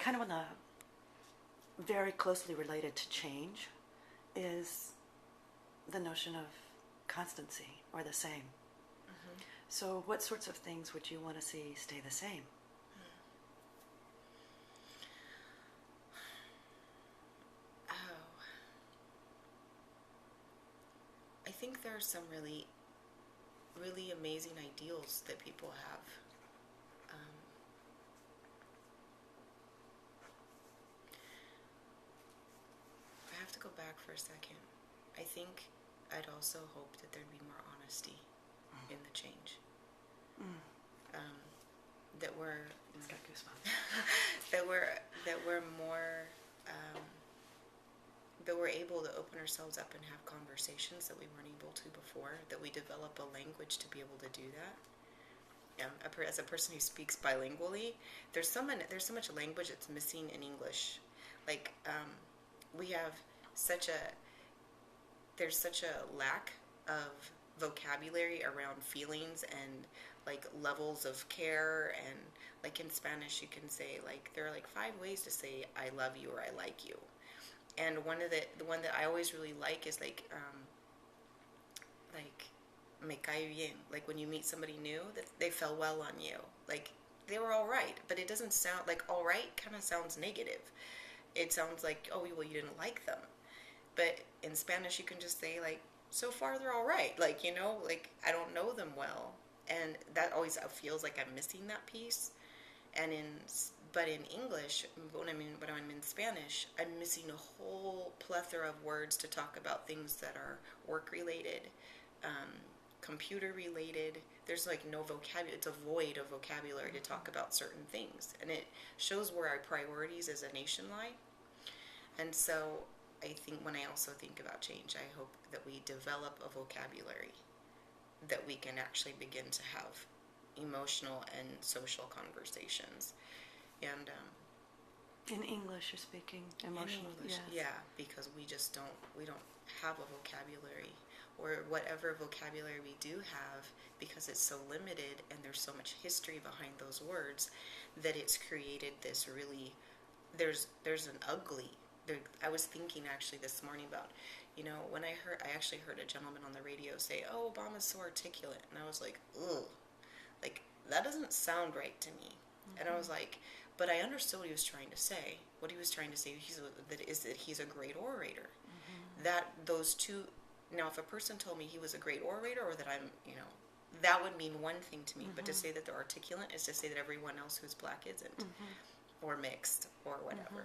kind of on the very closely related to change is the notion of constancy or the same. Mm-hmm. So what sorts of things would you want to see stay the same? I think there are some really, really amazing ideals that people have. I have to go back for a second. I think I'd also hope that there'd be more honesty in the change. That we're it's got goosebumps. that we're more that we're able to open ourselves up and have conversations that we weren't able to before. That we develop a language to be able to do that. As a person who speaks bilingually, there's so much language that's missing in English. Like we have there's such a lack of vocabulary around feelings and like levels of care, and like in Spanish you can say like there are like 5 ways to say I love you or I like you. And the one that I always really like is like me cae bien, like when you meet somebody new that they fell well on you, like they were all right, but it doesn't sound like all right, kind of sounds negative. It sounds like, oh well, you didn't like them. But in Spanish you can just say like, so far they're all right, like, you know, like I don't know them well, and that always feels like I'm missing that piece. But in English, when I'm in Spanish, I'm missing a whole plethora of words to talk about things that are work related, computer related. There's like no vocabulary. It's a void of vocabulary to talk about certain things, and it shows where our priorities as a nation lie. And so I think when I also think about change, I hope that we develop a vocabulary that we can actually begin to have emotional and social conversations. And in English you're speaking emotional. In English, yes. Yeah, because we don't have a vocabulary, or whatever vocabulary we do have, because it's so limited and there's so much history behind those words, that it's created this really, there's an ugly, I was thinking actually this morning about, you know, when I actually heard a gentleman on the radio say, oh, Obama's so articulate, and I was like, ugh, like that doesn't sound right to me. Mm-hmm. And I was like, but I understood what he was trying to say. What he was trying to say is that he's a great orator. Mm-hmm. That those two. Now, if a person told me he was a great orator, or that I'm, you know, that would mean one thing to me. Mm-hmm. But to say that they're articulate is to say that everyone else who's black isn't, mm-hmm. or mixed, or whatever,